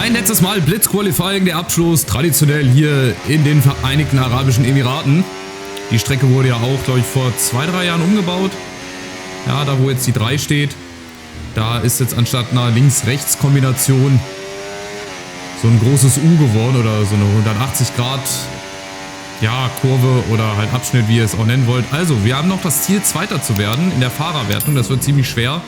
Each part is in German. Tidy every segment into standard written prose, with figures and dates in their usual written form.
Ein letztes Mal Blitzqualifying, der Abschluss, traditionell hier in den Vereinigten Arabischen Emiraten. Die Strecke wurde ja auch, glaube ich, vor 2-3 Jahren umgebaut. Ja, da wo jetzt die 3 steht, da ist jetzt anstatt einer Links-Rechts-Kombination so ein großes U geworden oder so eine 180 Grad ja, Kurve oder halt Abschnitt, wie ihr es auch nennen wollt. Also, wir haben noch das Ziel, Zweiter zu werden in der Fahrerwertung. Das wird ziemlich schwer.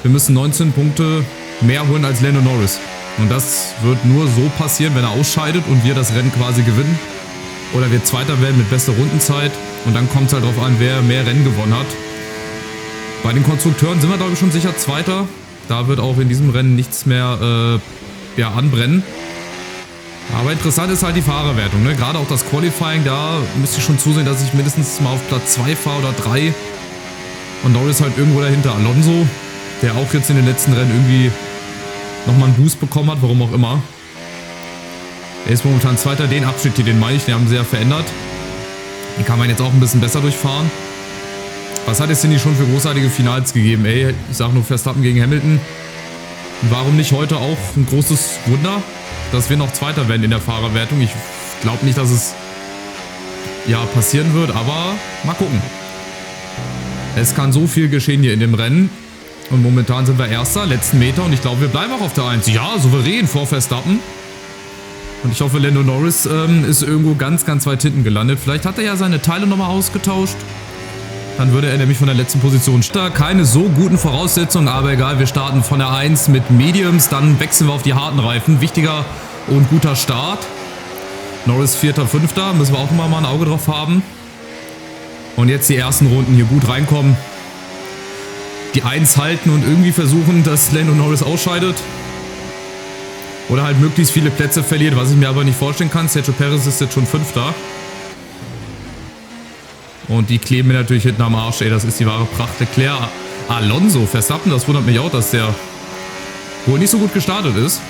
Wir müssen 19 Punkte mehr holen als Lando Norris. Und das wird nur so passieren, wenn er ausscheidet und wir das Rennen quasi gewinnen. Oder wir Zweiter werden mit bester Rundenzeit. Und dann kommt es halt darauf an, wer mehr Rennen gewonnen hat. Bei den Konstrukteuren sind wir, glaube ich, schon sicher Zweiter. Da wird auch in diesem Rennen nichts mehr anbrennen. Aber interessant ist halt die Fahrerwertung, ne? Gerade auch das Qualifying, da müsste ich schon zusehen, dass ich mindestens mal auf Platz 2 fahre oder 3. Und Norris halt irgendwo dahinter. Alonso, der auch jetzt in den letzten Rennen irgendwie nochmal einen Boost bekommen hat, warum auch immer. Er ist momentan Zweiter. Den Abschnitt hier, den meine ich, den haben sie ja verändert. Den kann man jetzt auch ein bisschen besser durchfahren. Was hat es denn hier schon für großartige Finals gegeben? Ey, ich sag nur Verstappen gegen Hamilton. Und warum nicht heute auch ein großes Wunder, dass wir noch Zweiter werden in der Fahrerwertung? Ich glaube nicht, dass es ja passieren wird, aber mal gucken. Es kann so viel geschehen hier in dem Rennen. Und momentan sind wir Erster, letzten Meter. Und ich glaube, wir bleiben auch auf der 1. Ja, souverän vor Verstappen. Und ich hoffe, Lando Norris ist irgendwo ganz, ganz weit hinten gelandet. Vielleicht hat er ja seine Teile nochmal ausgetauscht. Dann würde er nämlich von der letzten Position starten. Keine so guten Voraussetzungen, aber egal, wir starten von der 1 mit Mediums. Dann wechseln wir auf die harten Reifen. Wichtiger und guter Start. Norris 4., 5. Müssen wir auch immer mal ein Auge drauf haben. Und jetzt die ersten Runden hier gut reinkommen. Die 1 halten und irgendwie versuchen, dass Lando Norris ausscheidet. Oder halt möglichst viele Plätze verliert, was ich mir aber nicht vorstellen kann. Sergio Perez ist jetzt schon 5. Und die kleben mir natürlich hinten am Arsch. Ey, das ist die wahre Pracht. Leclerc, Alonso, Verstappen, das wundert mich auch, dass der wohl nicht so gut gestartet ist.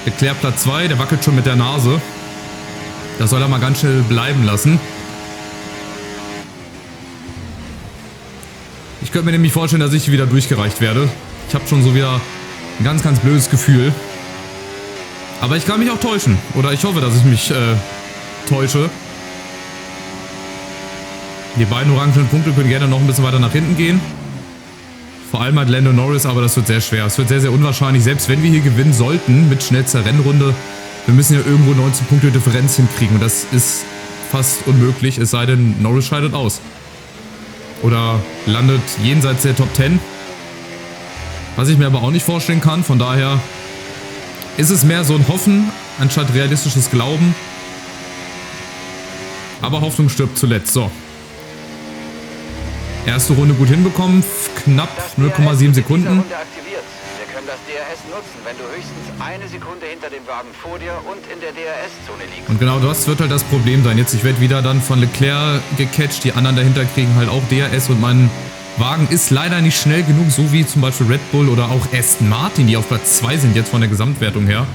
Leclerc Platz 2, der wackelt schon mit der Nase. Das soll er mal ganz schnell bleiben lassen. Ich könnte mir nämlich vorstellen, dass ich wieder durchgereicht werde. Ich habe schon so wieder ein ganz, ganz blödes Gefühl. Aber ich kann mich auch täuschen. Oder ich hoffe, dass ich mich täusche. Die beiden orangenen Punkte können gerne noch ein bisschen weiter nach hinten gehen. Vor allem hat Lando Norris, aber das wird sehr schwer. Es wird sehr, sehr unwahrscheinlich. Selbst wenn wir hier gewinnen sollten mit schnellster Rennrunde, wir müssen ja irgendwo 19 Punkte Differenz hinkriegen. Und das ist fast unmöglich, es sei denn, Norris scheidet aus. Oder landet jenseits der Top 10. Was ich mir aber auch nicht vorstellen kann. Von daher ist es mehr so ein Hoffen, anstatt realistisches Glauben. Aber Hoffnung stirbt zuletzt. So. Erste Runde gut hinbekommen. Knapp 0,7 Sekunden. Wir können das DRS nutzen, wenn du höchstens eine Sekunde hinter dem Wagen vor dir und in der DRS-Zone liegst. Und genau das wird halt das Problem sein. Jetzt, ich werde wieder dann von Leclerc gecatcht. Die anderen dahinter kriegen halt auch DRS und mein Wagen ist leider nicht schnell genug, so wie zum Beispiel Red Bull oder auch Aston Martin, die auf Platz 2 sind jetzt von der Gesamtwertung her.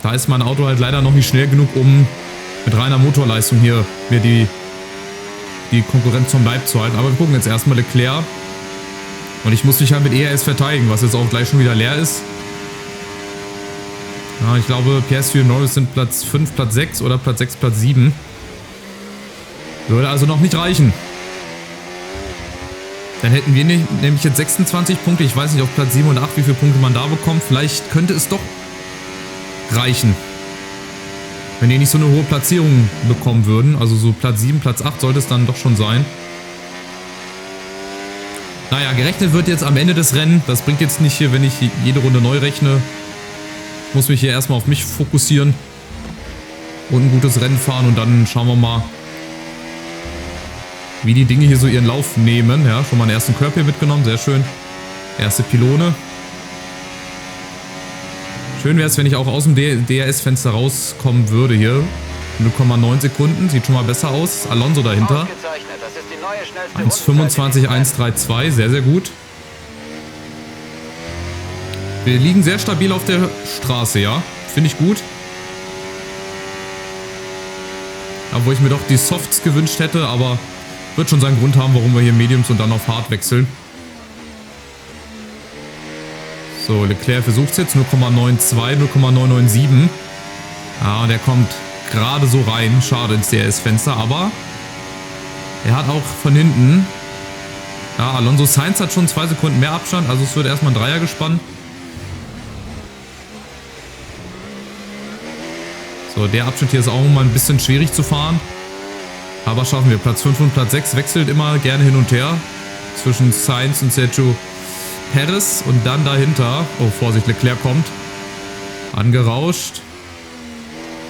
Da ist mein Auto halt leider noch nicht schnell genug, um mit reiner Motorleistung hier mir die Konkurrenz zum Leib zu halten. Aber wir gucken jetzt erstmal Leclerc. Und ich muss mich halt mit ERS verteidigen, was jetzt auch gleich schon wieder leer ist. Ja, ich glaube, Piastri und Norris sind Platz 5, Platz 6 oder Platz 6, Platz 7. Würde also noch nicht reichen. Dann hätten wir nämlich jetzt 26 Punkte. Ich weiß nicht, auf Platz 7 und 8, wie viele Punkte man da bekommt. Vielleicht könnte es doch reichen. Wenn die nicht so eine hohe Platzierung bekommen würden. Also so Platz 7, Platz 8 sollte es dann doch schon sein. Naja, gerechnet wird jetzt am Ende des Rennens. Das bringt jetzt nicht hier, wenn ich jede Runde neu rechne. Ich muss mich hier erstmal auf mich fokussieren. Und ein gutes Rennen fahren. Und dann schauen wir mal, wie die Dinge hier so ihren Lauf nehmen. Ja, schon mal einen ersten Curb hier mitgenommen. Sehr schön. Erste Pylone. Schön wäre es, wenn ich auch aus dem DRS-Fenster rauskommen würde hier. 0,9 Sekunden. Sieht schon mal besser aus. Alonso dahinter. 1,25, 1,32. Sehr, sehr gut. Wir liegen sehr stabil auf der Straße, ja. Finde ich gut. Obwohl ich mir doch die Softs gewünscht hätte, aber wird schon seinen Grund haben, warum wir hier Mediums und dann auf Hard wechseln. So, Leclerc versucht es jetzt. 0,92, 0,997. Ja, und er kommt gerade so rein. Schade ins DRS-Fenster, aber er hat auch von hinten... Ja, Alonso Sainz hat schon 2 Sekunden mehr Abstand, also es wird erstmal ein Dreier gespannt. So, der Abschnitt hier ist auch mal ein bisschen schwierig zu fahren. Aber schaffen wir. Platz 5 und Platz 6 wechselt immer gerne hin und her. Zwischen Sainz und Sergio Perez. Und dann dahinter... Oh, Vorsicht, Leclerc kommt. Angerauscht.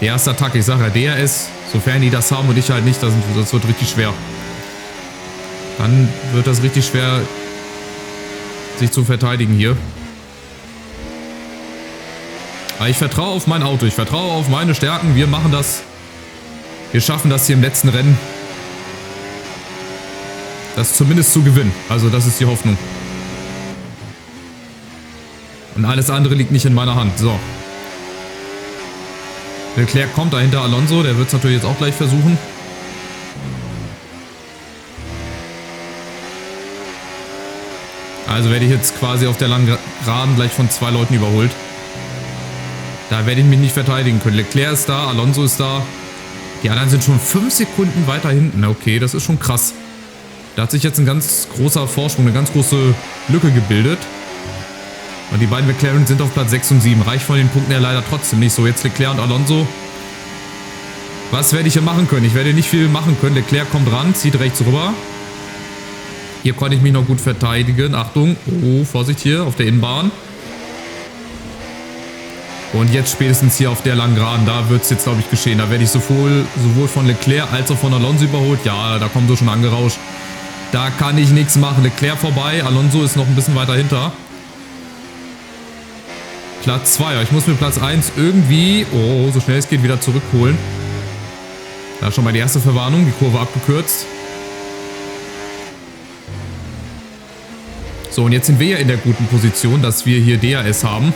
Die erste Attacke, ich sage ja, DRS, sofern die das haben und ich halt nicht, das wird richtig schwer. Dann wird das richtig schwer, sich zu verteidigen hier. Aber ich vertraue auf mein Auto, ich vertraue auf meine Stärken. Wir machen das. Wir schaffen das hier im letzten Rennen. Das zumindest zu gewinnen. Also das ist die Hoffnung. Und alles andere liegt nicht in meiner Hand. So. Leclerc kommt dahinter Alonso. Der wird es natürlich jetzt auch gleich versuchen. Also werde ich jetzt quasi auf der langen Geraden gleich von 2 Leuten überholt. Da werde ich mich nicht verteidigen können. Leclerc ist da, Alonso ist da. Die anderen sind schon 5 Sekunden weiter hinten. Okay, das ist schon krass. Da hat sich jetzt ein ganz großer Vorsprung, eine ganz große Lücke gebildet. Und die beiden McLaren sind auf Platz 6 und 7. Reicht von den Punkten her leider trotzdem nicht so. Jetzt Leclerc und Alonso. Was werde ich hier machen können? Ich werde nicht viel machen können. Leclerc kommt ran, zieht rechts rüber. Hier konnte ich mich noch gut verteidigen. Achtung. Oh, Vorsicht hier auf der Innenbahn. Und jetzt spätestens hier auf der langen Geraden, da wird es jetzt, glaube ich, geschehen. Da werde ich sowohl von Leclerc als auch von Alonso überholt. Ja, da kommen sie schon angerauscht. Da kann ich nichts machen. Leclerc vorbei. Alonso ist noch ein bisschen weiter hinter. Platz 2. Ich muss mir Platz 1 irgendwie, oh, so schnell es geht, wieder zurückholen. Da schon mal die erste Verwarnung. Die Kurve abgekürzt. So, und jetzt sind wir ja in der guten Position, dass wir hier DRS haben.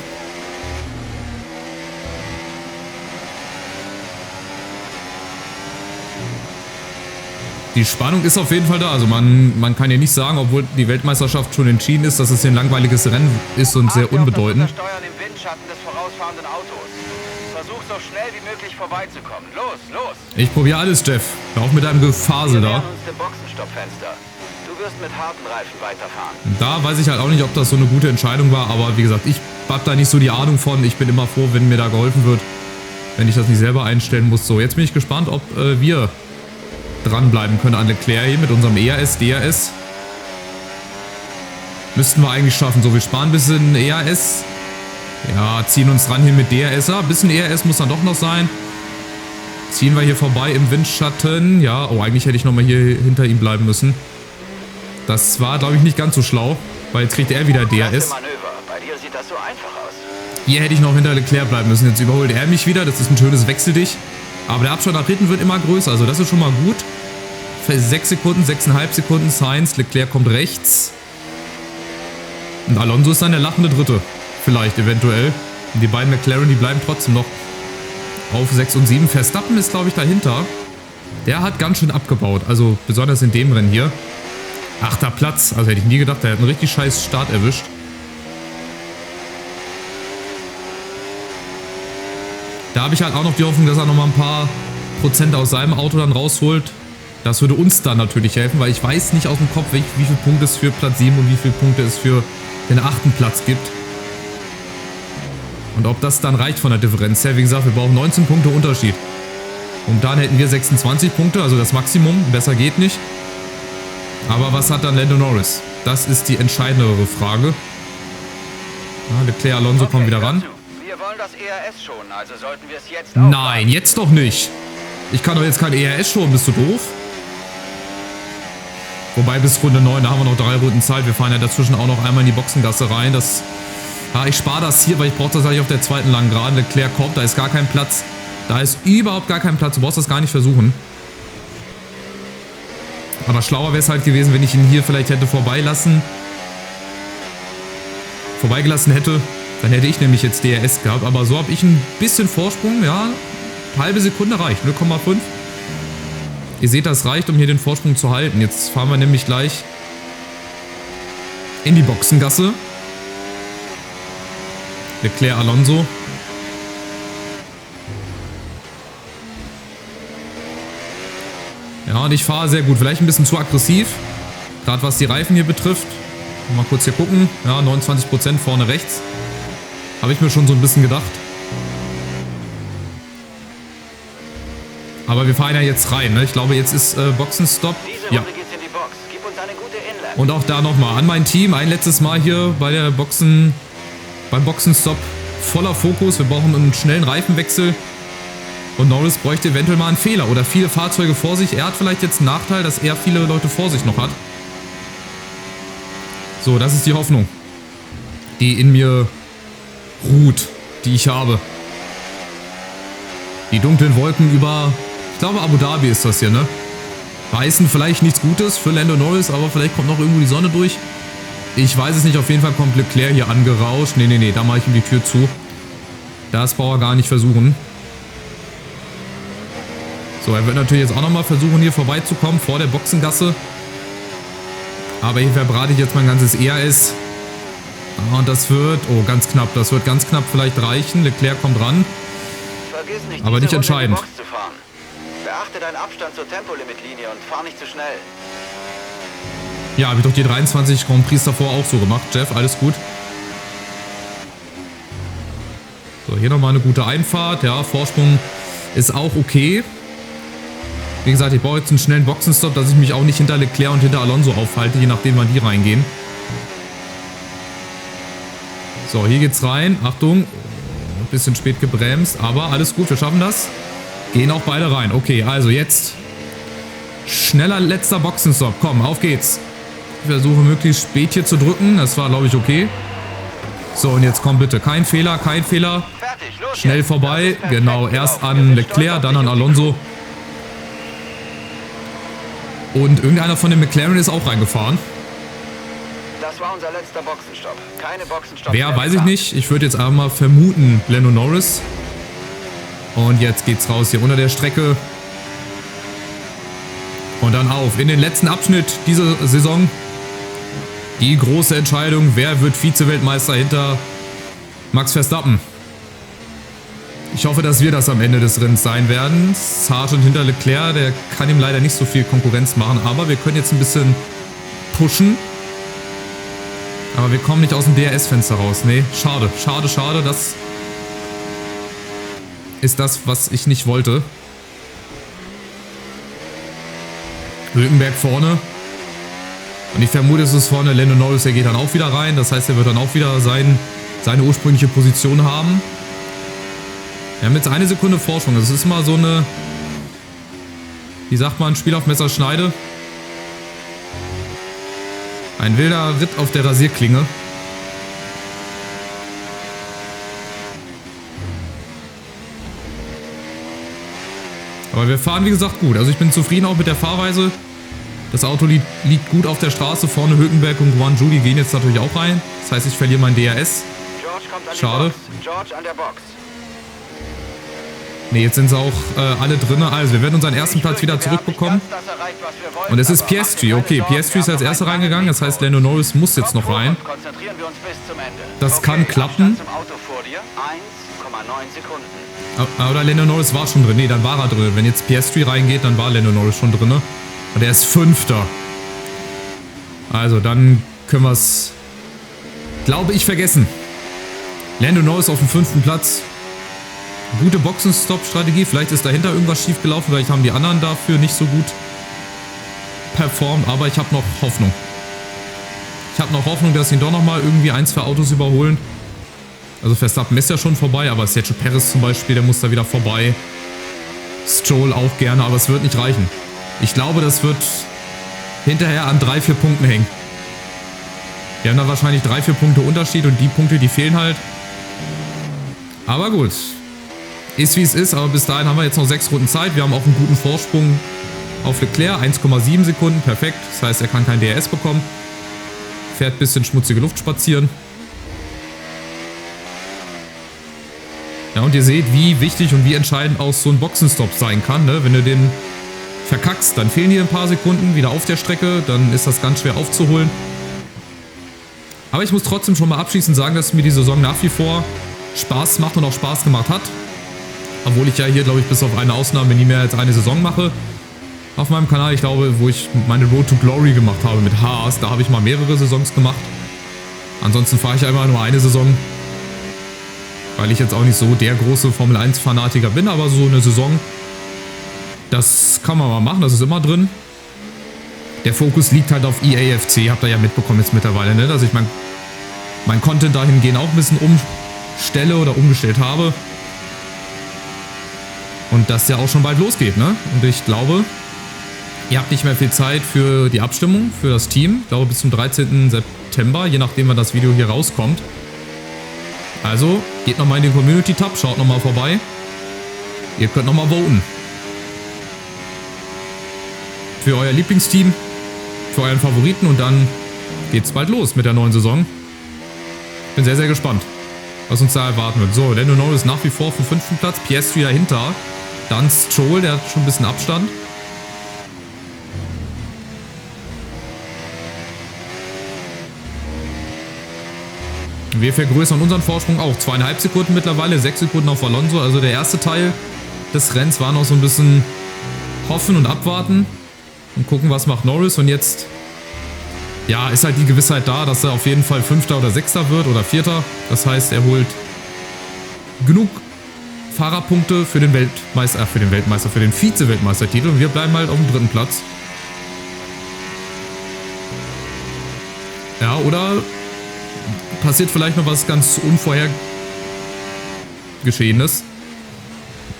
Die Spannung ist auf jeden Fall da. Also man kann ja nicht sagen, obwohl die Weltmeisterschaft schon entschieden ist, dass es hier ein langweiliges Rennen ist und sehr unbedeutend. Steuern im Windschatten des vorausfahrenden Autos. Versuch so schnell wie möglich vorbeizukommen. Los, los! Ich probiere alles, Jeff. Hör auf mit deinem Gefasel da. Wir nähern uns dem Boxenstoppfenster. Du wirst mit harten Reifen weiterfahren. Da weiß ich halt auch nicht, ob das so eine gute Entscheidung war, aber wie gesagt, ich habe da nicht so die Ahnung von. Ich bin immer froh, wenn mir da geholfen wird, wenn ich das nicht selber einstellen muss. So, jetzt bin ich gespannt, ob wir dranbleiben können an Leclerc hier mit unserem ERS, DRS. Müssten wir eigentlich schaffen. So, wir sparen ein bisschen ERS. Ja, ziehen uns ran hier mit DRS. Ein bisschen ERS muss dann doch noch sein. Ziehen wir hier vorbei im Windschatten. Ja, oh, eigentlich hätte ich nochmal hier hinter ihm bleiben müssen. Das war, glaube ich, nicht ganz so schlau, weil jetzt kriegt er wieder DRS. Bei dir sieht das so einfach aus. Hier hätte ich noch hinter Leclerc bleiben müssen. Jetzt überholt er mich wieder. Das ist ein schönes Wechseldich. Aber der Abstand nach hinten wird immer größer. Also das ist schon mal gut. Für 6 Sekunden, 6,5 Sekunden Sainz. Leclerc kommt rechts. Und Alonso ist dann der lachende Dritte. Vielleicht, eventuell. Und die beiden McLaren, die bleiben trotzdem noch auf 6 und 7. Verstappen ist, glaube ich, dahinter. Der hat ganz schön abgebaut. Also besonders in dem Rennen hier. 8. Platz. Also hätte ich nie gedacht, der hat einen richtig scheiß Start erwischt. Da habe ich halt auch noch die Hoffnung, dass er nochmal ein paar Prozent aus seinem Auto dann rausholt. Das würde uns dann natürlich helfen, weil ich weiß nicht aus dem Kopf, wie viele Punkte es für Platz 7 und wie viele Punkte es für den 8. Platz gibt. Und ob das dann reicht von der Differenz her. Wie gesagt, wir brauchen 19 Punkte Unterschied. Und dann hätten wir 26 Punkte, also das Maximum. Besser geht nicht. Aber was hat dann Lando Norris? Das ist die entscheidendere Frage. Ja, Leclerc, Alonso kommen wieder ran. Wir wollen das ERS schonen, also sollten wir es jetzt auch. Nein, jetzt doch nicht. Ich kann doch jetzt kein ERS schonen, bist du doof? Wobei bis Runde 9, da haben wir noch 3 Runden Zeit. Wir fahren ja dazwischen auch noch einmal in die Boxengasse rein. Ja, ich spare das hier, weil ich brauche das eigentlich auf der zweiten langen Geraden. Leclerc kommt, da ist gar kein Platz. Da ist überhaupt gar kein Platz. Du brauchst das gar nicht versuchen. Aber schlauer wäre es halt gewesen, wenn ich ihn hier vielleicht hätte vorbeigelassen hätte. Dann hätte ich nämlich jetzt DRS gehabt. Aber so habe ich ein bisschen Vorsprung. Ja, halbe Sekunde reicht. 0,5. Ihr seht, das reicht, um hier den Vorsprung zu halten. Jetzt fahren wir nämlich gleich in die Boxengasse. Leclerc, Alonso. Ja, und ich fahre sehr gut. Vielleicht ein bisschen zu aggressiv. Gerade was die Reifen hier betrifft. Mal kurz hier gucken. Ja, 29% vorne rechts. Habe ich mir schon so ein bisschen gedacht. Aber wir fahren ja jetzt rein, ne? Ich glaube, jetzt ist Boxenstopp. Ja. Und auch da nochmal an mein Team. Ein letztes Mal hier bei der beim Boxenstopp voller Fokus. Wir brauchen einen schnellen Reifenwechsel. Und Norris bräuchte eventuell mal einen Fehler oder viele Fahrzeuge vor sich. Er hat vielleicht jetzt einen Nachteil, dass er viele Leute vor sich noch hat. So, das ist die Hoffnung, die in mir ruht, die ich habe. Die dunklen Wolken über, ich glaube Abu Dhabi ist das hier, ne? Heißen vielleicht nichts Gutes für Lando Norris, aber vielleicht kommt noch irgendwo die Sonne durch. Ich weiß es nicht, auf jeden Fall kommt Leclerc hier angerauscht. Nee, da mache ich ihm die Tür zu. Das braucht er gar nicht versuchen. So, er wird natürlich jetzt auch nochmal versuchen, hier vorbeizukommen, vor der Boxengasse. Aber hier verbrate ich jetzt mein ganzes ERS. Und das wird, oh, ganz knapp. Das wird ganz knapp vielleicht reichen. Leclerc kommt ran. Vergiss nicht, aber nicht entscheidend. Beachte deinen Abstand zur Tempolimitlinie und fahr nicht zu schnell. Ja, habe ich doch die 23 Grand Prix davor auch so gemacht, Jeff. Alles gut. So, hier nochmal eine gute Einfahrt. Ja, Vorsprung ist auch okay. Wie gesagt, ich brauche jetzt einen schnellen Boxenstopp, dass ich mich auch nicht hinter Leclerc und hinter Alonso aufhalte, je nachdem, wann die reingehen. So, hier geht's rein. Achtung. Ein bisschen spät gebremst, aber alles gut, wir schaffen das. Gehen auch beide rein. Okay, also jetzt schneller letzter Boxenstopp. Komm, auf geht's. Ich versuche möglichst spät hier zu drücken. Das war, glaube ich, okay. So, und jetzt komm bitte. Kein Fehler, kein Fehler. Schnell vorbei. Genau, erst an Leclerc, dann an Alonso. Und irgendeiner von den McLaren ist auch reingefahren. Das war unser letzter Boxenstopp. Keine Boxenstopp. Wer, weiß ich nicht. Ich würde jetzt einfach mal vermuten, Lando Norris. Und jetzt geht's raus hier unter der Strecke. Und dann auf in den letzten Abschnitt dieser Saison. Die große Entscheidung, wer wird Vize-Weltmeister hinter Max Verstappen. Ich hoffe, dass wir das am Ende des Rennens sein werden. Sargent hinter Leclerc, der kann ihm leider nicht so viel Konkurrenz machen. Aber wir können jetzt ein bisschen pushen. Aber wir kommen nicht aus dem DRS-Fenster raus. Nee, schade, schade, schade. Das ist das, was ich nicht wollte. Hülkenberg vorne. Und ich vermute, es ist vorne Lando Norris, der geht dann auch wieder rein. Das heißt, er wird dann auch wieder seine ursprüngliche Position haben. Wir haben jetzt 1 Sekunde Vorsprung. Das ist immer so eine, wie sagt man, Spiel auf Messerschneide. Ein wilder Ritt auf der Rasierklinge. Aber wir fahren, wie gesagt, gut. Also ich bin zufrieden auch mit der Fahrweise. Das Auto liegt gut auf der Straße. Vorne Hülkenberg und Guanyu, die gehen jetzt natürlich auch rein. Das heißt, ich verliere mein DRS. Schade. George an der Box. Ne, jetzt sind sie auch alle drin. Also, wir werden unseren ersten Platz wieder zurückbekommen. Und es ist Piastri. Okay, Piastri ist als erster reingegangen. Das heißt, Lando Norris muss jetzt noch rein. Das kann klappen. Oder Lando Norris war schon drin. Ne, dann war er drin. Wenn jetzt Piastri reingeht, dann war Lando Norris schon drin. Und er ist 5. Also, dann können wir es, glaube ich, vergessen. Lando Norris auf dem 5. Platz. Gute Boxenstopp-Strategie. Vielleicht ist dahinter irgendwas schief gelaufen. Vielleicht haben die anderen dafür nicht so gut performt. Aber ich habe noch Hoffnung. Ich habe noch Hoffnung, dass ihn doch nochmal irgendwie 1, 2 Autos überholen. Also Verstappen ist ja schon vorbei. Aber Sergio Perez zum Beispiel, der muss da wieder vorbei. Stroll auch gerne. Aber es wird nicht reichen. Ich glaube, das wird hinterher an 3, 4 Punkten hängen. Wir haben da wahrscheinlich 3, 4 Punkte Unterschied. Und die Punkte, die fehlen halt. Aber gut. Ist wie es ist, aber bis dahin haben wir jetzt noch 6 Runden Zeit. Wir haben auch einen guten Vorsprung auf Leclerc. 1,7 Sekunden, perfekt. Das heißt, er kann kein DRS bekommen. Fährt ein bisschen schmutzige Luft spazieren. Ja, und ihr seht, wie wichtig und wie entscheidend auch so ein Boxenstopp sein kann. Ne? Wenn du den verkackst, dann fehlen dir ein paar Sekunden wieder auf der Strecke. Dann ist das ganz schwer aufzuholen. Aber ich muss trotzdem schon mal abschließend sagen, dass mir die Saison nach wie vor Spaß macht und auch Spaß gemacht hat. Obwohl ich ja hier, glaube ich, bis auf eine Ausnahme nie mehr als eine Saison mache. Auf meinem Kanal, ich glaube, wo ich meine Road to Glory gemacht habe mit Haas, da habe ich mal mehrere Saisons gemacht. Ansonsten fahre ich ja immer nur eine Saison. Weil ich jetzt auch nicht so der große Formel 1 Fanatiker bin, aber so eine Saison, das kann man mal machen, das ist immer drin. Der Fokus liegt halt auf EAFC, habt ihr ja mitbekommen jetzt mittlerweile, ne? Dass ich mein Content dahingehend auch ein bisschen umstelle oder umgestellt habe. Und das ja auch schon bald losgeht, ne? Und ich glaube, ihr habt nicht mehr viel Zeit für die Abstimmung, für das Team. Ich glaube bis zum 13. September, je nachdem wann das Video hier rauskommt. Also, geht nochmal in den Community-Tab, schaut nochmal vorbei. Ihr könnt nochmal voten. Für euer Lieblingsteam, für euren Favoriten und dann geht's bald los mit der neuen Saison. Bin sehr, sehr gespannt, was uns da erwarten wird. So, Lando Norris nach wie vor auf dem 5. Platz, Piastri dahinter. Dann Stroll, der hat schon ein bisschen Abstand. Wir vergrößern unseren Vorsprung auch. 2,5 Sekunden mittlerweile, 6 Sekunden auf Alonso. Also der erste Teil des Rennens war noch so ein bisschen hoffen und abwarten. Und gucken, was macht Norris. Und jetzt, ja, ist halt die Gewissheit da, dass er auf jeden Fall 5. oder 6. wird oder 4. Das heißt, er holt genug Fahrerpunkte für den für den Vize-Weltmeistertitel. Und wir bleiben halt auf dem 3. Platz. Ja, oder passiert vielleicht noch was ganz Unvorhergeschehenes.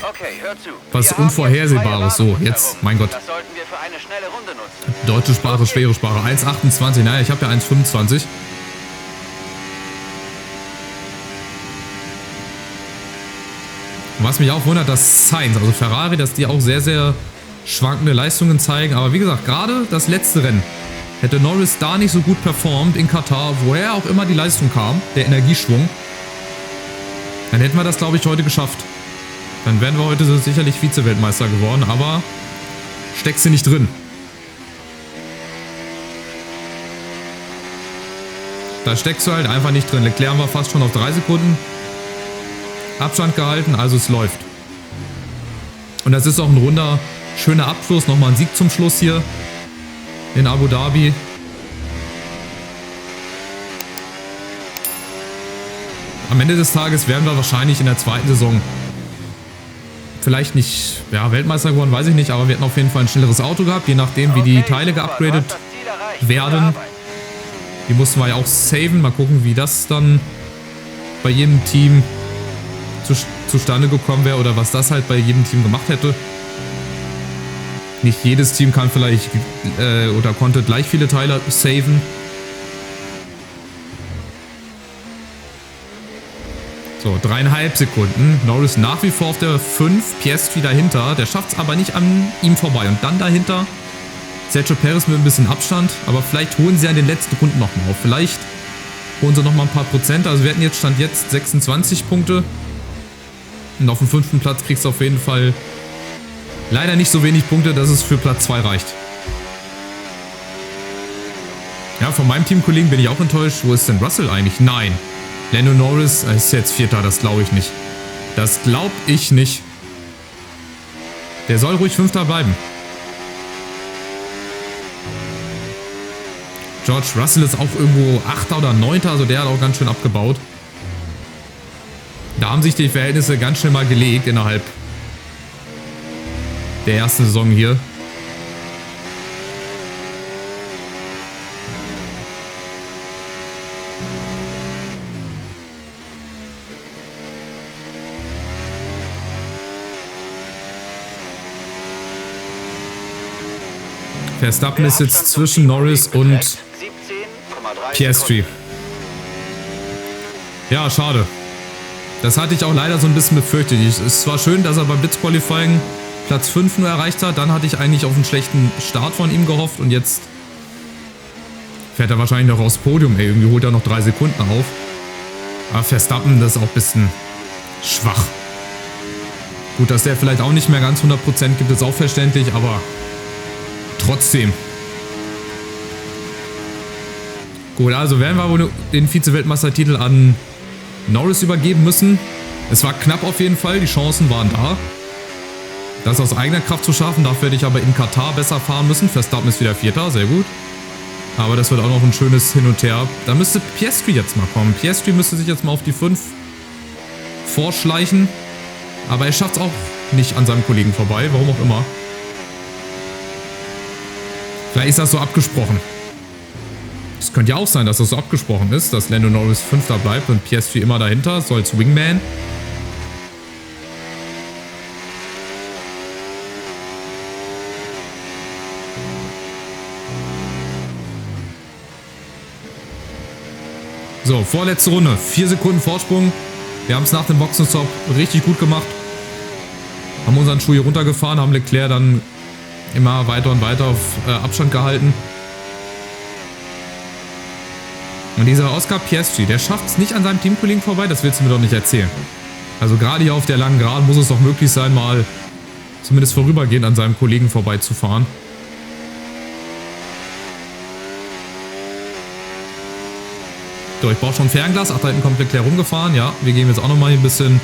Okay, hör zu. Was Unvorhersehbares. So, jetzt, mein Gott. Das sollten wir für eine schnelle Runde nutzen. Deutsche Sprache, schwere Sprache. 1,28. Naja, ich habe ja 1,25. Was mich auch wundert, dass Sainz, also Ferrari, dass die auch sehr, sehr schwankende Leistungen zeigen. Aber wie gesagt, gerade das letzte Rennen hätte Norris da nicht so gut performt in Katar, woher auch immer die Leistung kam, der Energieschwung, dann hätten wir das, glaube ich, heute geschafft. Dann wären wir heute so sicherlich Vize-Weltmeister geworden, aber steckst du nicht drin. Da steckst du halt einfach nicht drin. Leclerc war fast schon auf 3 Sekunden Abstand gehalten, also es läuft. Und das ist auch ein runder, schöner Abschluss. Nochmal ein Sieg zum Schluss hier in Abu Dhabi. Am Ende des Tages werden wir wahrscheinlich in der zweiten Saison vielleicht nicht, ja, Weltmeister geworden, weiß ich nicht, aber wir hätten auf jeden Fall ein schnelleres Auto gehabt, je nachdem wie die Teile geupgradet werden. Die mussten wir ja auch saven, mal gucken, wie das dann bei jedem Team zustande gekommen wäre oder was das halt bei jedem Team gemacht hätte. Nicht jedes Team kann vielleicht oder konnte gleich viele Teile saven. So, 3,5 Sekunden. Norris nach wie vor auf der 5. Piastri dahinter. Der schafft es aber nicht an ihm vorbei. Und dann dahinter Sergio Perez mit ein bisschen Abstand. Aber vielleicht holen sie ja in den letzten Runden nochmal auf. Vielleicht holen sie nochmal ein paar Prozent. Also wir hatten jetzt Stand jetzt 26 Punkte. Und auf dem 5. Platz kriegst du auf jeden Fall leider nicht so wenig Punkte, dass es für Platz 2 reicht. Ja, von meinem Teamkollegen bin ich auch enttäuscht. Wo ist denn Russell eigentlich? Nein. Lando Norris ist jetzt 4. Das glaube ich nicht. Das glaube ich nicht. Der soll ruhig 5. bleiben. George Russell ist auch irgendwo 8. oder 9. Also der hat auch ganz schön abgebaut. Da haben sich die Verhältnisse ganz schnell mal gelegt innerhalb der ersten Saison hier. Verstappen ist jetzt zwischen Norris und Piastri. Ja, schade. Das hatte ich auch leider so ein bisschen befürchtet. Es war schön, dass er beim Blitzqualifying Platz 5 nur erreicht hat. Dann hatte ich eigentlich auf einen schlechten Start von ihm gehofft. Und jetzt fährt er wahrscheinlich noch aufs Podium. Ey, irgendwie holt er noch 3 Sekunden auf. Aber Verstappen, das ist auch ein bisschen schwach. Gut, dass der vielleicht auch nicht mehr ganz 100% gibt, ist auch verständlich. Aber trotzdem. Gut, also werden wir wohl den Vize-Weltmeistertitel an Norris übergeben müssen. Es war knapp auf jeden Fall, die Chancen waren da. Das aus eigener Kraft zu schaffen, dafür hätte ich aber in Katar besser fahren müssen. Verstappen ist wieder Vierter, sehr gut. Aber das wird auch noch ein schönes Hin und Her. Da müsste Piastri jetzt mal kommen. Piastri müsste sich jetzt mal auf die 5 vorschleichen. Aber er schafft es auch nicht an seinem Kollegen vorbei, warum auch immer. Vielleicht ist das so abgesprochen. Es könnte ja auch sein, dass das so abgesprochen ist, dass Lando Norris Fünfter bleibt und Piastri immer dahinter, so als Wingman. So, vorletzte Runde. 4 Sekunden Vorsprung. Wir haben es nach dem Boxenstopp richtig gut gemacht. Haben unseren Schuh hier runtergefahren, haben Leclerc dann immer weiter und weiter auf Abstand gehalten. Und dieser Oscar Piastri, der schafft es nicht an seinem Teamkollegen vorbei, das willst du mir doch nicht erzählen. Also gerade hier auf der langen Geraden muss es doch möglich sein, mal zumindest vorübergehend an seinem Kollegen vorbeizufahren. So, ich brauche schon Fernglas. Ach, da hinten kommt Leclerc rumgefahren. Ja, wir geben jetzt auch nochmal ein bisschen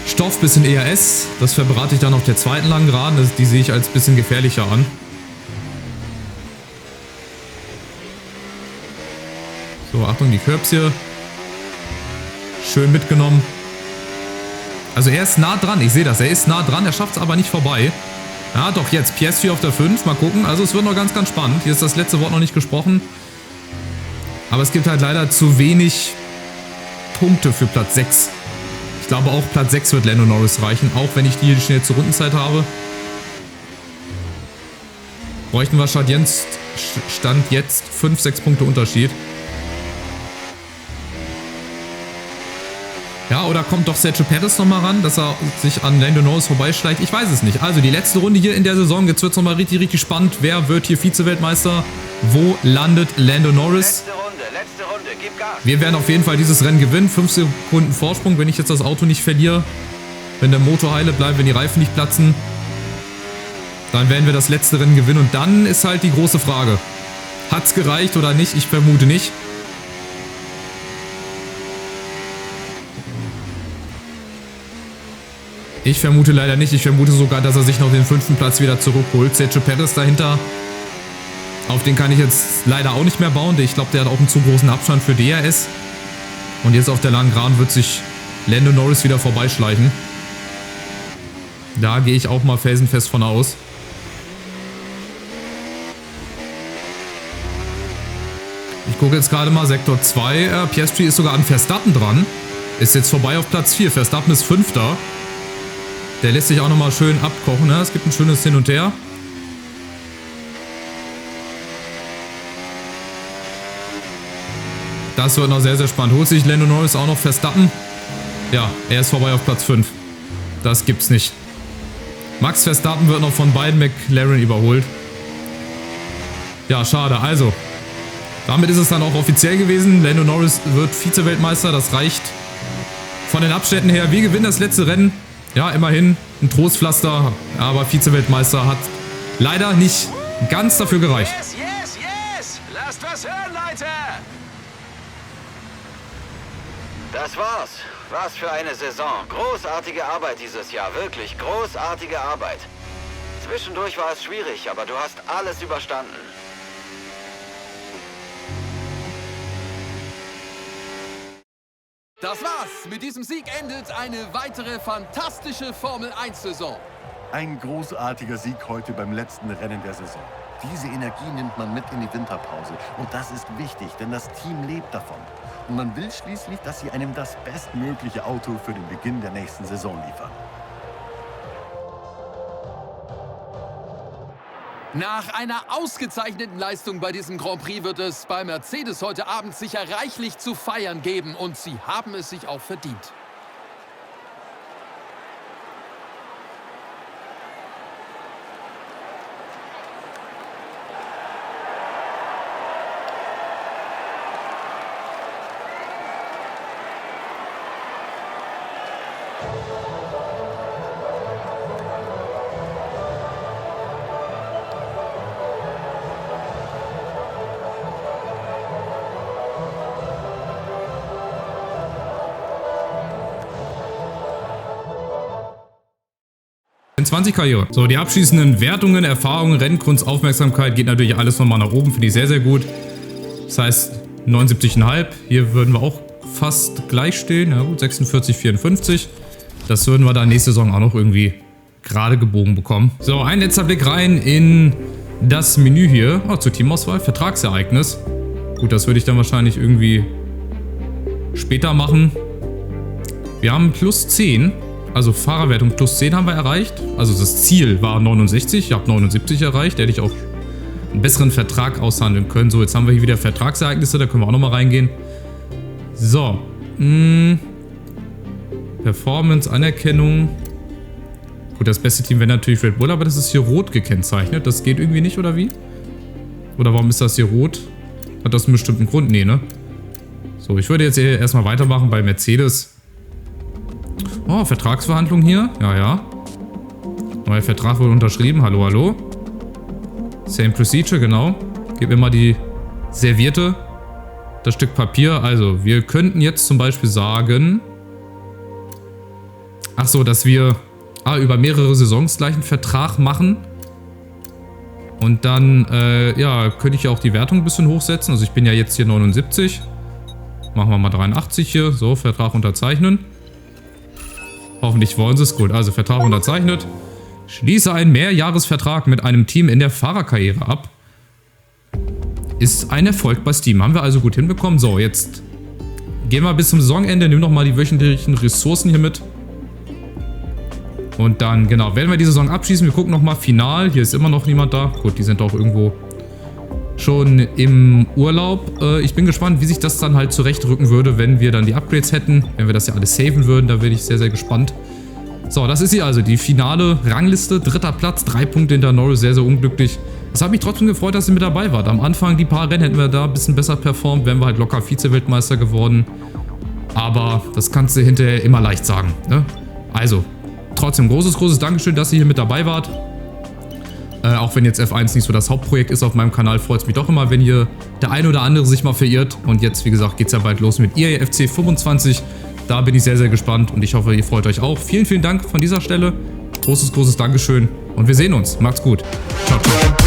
Stoff, bisschen ERS. Das verbrate ich dann auf der zweiten langen Geraden. Die sehe ich als bisschen gefährlicher an. So, Achtung, die Curbs hier. Schön mitgenommen. Also er ist nah dran, ich sehe das. Er ist nah dran, er schafft es aber nicht vorbei. Ja, doch jetzt. Piastri auf der 5. Mal gucken. Also es wird noch ganz, ganz spannend. Hier ist das letzte Wort noch nicht gesprochen. Aber es gibt halt leider zu wenig Punkte für Platz 6. Ich glaube auch Platz 6 wird Lando Norris reichen, auch wenn ich die schnellste Rundenzeit habe. Bräuchten wir Stand jetzt 5-6 Punkte Unterschied. Ja, oder kommt doch Sergio Perez nochmal ran, dass er sich an Lando Norris vorbeischleicht? Ich weiß es nicht. Also die letzte Runde hier in der Saison. Jetzt wird es nochmal richtig, richtig spannend. Wer wird hier Vize-Weltmeister? Wo landet Lando Norris? Letzte Runde, gib Gas. Wir werden auf jeden Fall dieses Rennen gewinnen. 5 Sekunden Vorsprung, wenn ich jetzt das Auto nicht verliere. Wenn der Motor heile bleibt, wenn die Reifen nicht platzen. Dann werden wir das letzte Rennen gewinnen. Und dann ist halt die große Frage. Hat's gereicht oder nicht? Ich vermute nicht. Ich vermute leider nicht. Ich vermute sogar, dass er sich noch den 5. Platz wieder zurückholt. Sergio Perez dahinter. Auf den kann ich jetzt leider auch nicht mehr bauen. Ich glaube, der hat auch einen zu großen Abstand für DRS. Und jetzt auf der langen Geraden wird sich Lando Norris wieder vorbeischleichen. Da gehe ich auch mal felsenfest von aus. Ich gucke jetzt gerade mal Sektor 2. Piastri ist sogar an Verstappen dran. Ist jetzt vorbei auf Platz 4. Verstappen ist 5. Der lässt sich auch nochmal schön abkochen. Ne? Es gibt ein schönes Hin und Her. Das wird noch sehr, sehr spannend. Holt sich Lando Norris auch noch Verstappen? Ja, er ist vorbei auf Platz 5. Das gibt's nicht. Max Verstappen wird noch von beiden McLaren überholt. Ja, schade. Also, damit ist es dann auch offiziell gewesen. Lando Norris wird Vize-Weltmeister. Das reicht von den Abständen her. Wir gewinnen das letzte Rennen. Ja, immerhin ein Trostpflaster. Aber Vize-Weltmeister hat leider nicht ganz dafür gereicht. Yes, yes, yes! Lasst was hören, Leute! Das war's. Was für eine Saison. Großartige Arbeit dieses Jahr. Wirklich großartige Arbeit. Zwischendurch war es schwierig, aber du hast alles überstanden. Das war's. Mit diesem Sieg endet eine weitere fantastische Formel-1-Saison. Ein großartiger Sieg heute beim letzten Rennen der Saison. Diese Energie nimmt man mit in die Winterpause. Und das ist wichtig, denn das Team lebt davon. Und man will schließlich, dass sie einem das bestmögliche Auto für den Beginn der nächsten Saison liefern. Nach einer ausgezeichneten Leistung bei diesem Grand Prix wird es bei Mercedes heute Abend sicher reichlich zu feiern geben. Und sie haben es sich auch verdient. 24-Karriere. So, die abschließenden Wertungen, Erfahrungen, Rennkunst, Aufmerksamkeit geht natürlich alles nochmal nach oben. Finde ich sehr, sehr gut. Das heißt 79,5. Hier würden wir auch fast gleich stehen. Ja gut, 46,54. Das würden wir dann nächste Saison auch noch irgendwie gerade gebogen bekommen. So, ein letzter Blick rein in das Menü hier. Oh, zur Teamauswahl. Vertragsereignis. Gut, das würde ich dann wahrscheinlich irgendwie später machen. Wir haben plus 10. Also Fahrerwertung plus 10 haben wir erreicht. Also das Ziel war 69. Ich habe 79 erreicht. Da hätte ich auch einen besseren Vertrag aushandeln können. So, jetzt haben wir hier wieder Vertragsereignisse. Da können wir auch nochmal reingehen. So. Performance, Anerkennung. Gut, das beste Team wäre natürlich Red Bull, aber das ist hier rot gekennzeichnet. Das geht irgendwie nicht, oder wie? Oder warum ist das hier rot? Hat das einen bestimmten Grund? Nee, ne? So, ich würde jetzt erstmal weitermachen bei Mercedes. Oh, Vertragsverhandlung hier. Ja, ja. Neuer Vertrag wurde unterschrieben. Hallo, hallo. Same Procedure, genau. Gib mir mal die Serviette. Das Stück Papier. Also, wir könnten jetzt zum Beispiel sagen... Ach so, dass wir über mehrere Saisons gleich einen Vertrag machen. Und dann, ja, könnte ich ja auch die Wertung ein bisschen hochsetzen. Also ich bin ja jetzt hier 79. Machen wir mal 83 hier. So, Vertrag unterzeichnen. Hoffentlich wollen sie es. Gut, also Vertrag unterzeichnet. Schließe einen Mehrjahresvertrag mit einem Team in der Fahrerkarriere ab. Ist ein Erfolg bei Steam. Haben wir also gut hinbekommen. So, jetzt gehen wir bis zum Saisonende. Nimm nochmal die wöchentlichen Ressourcen hier mit. Und dann, genau, werden wir die Saison abschließen. Wir gucken nochmal final. Hier ist immer noch niemand da. Gut, die sind auch irgendwo schon im Urlaub. Ich bin gespannt, wie sich das dann halt zurechtrücken würde, wenn wir dann die Upgrades hätten. Wenn wir das ja alles saven würden, da bin ich sehr, sehr gespannt. So, das ist sie also, die finale Rangliste. 3. Platz, 3 Punkte hinter Norris, sehr, sehr unglücklich. Es hat mich trotzdem gefreut, dass ihr mit dabei wart. Am Anfang, die paar Rennen hätten wir da ein bisschen besser performt, wären wir halt locker Vize-Weltmeister geworden. Aber das kannst du hinterher immer leicht sagen, ne? Also, trotzdem großes Dankeschön, dass ihr hier mit dabei wart. Auch wenn jetzt F1 nicht so das Hauptprojekt ist auf meinem Kanal, freut es mich doch immer, wenn hier der eine oder andere sich mal verirrt. Und jetzt, wie gesagt, geht es ja bald los mit EA FC 25. Da bin ich sehr, sehr gespannt und ich hoffe, ihr freut euch auch. Vielen, vielen Dank von dieser Stelle. Großes Dankeschön und wir sehen uns. Macht's gut. Ciao, ciao.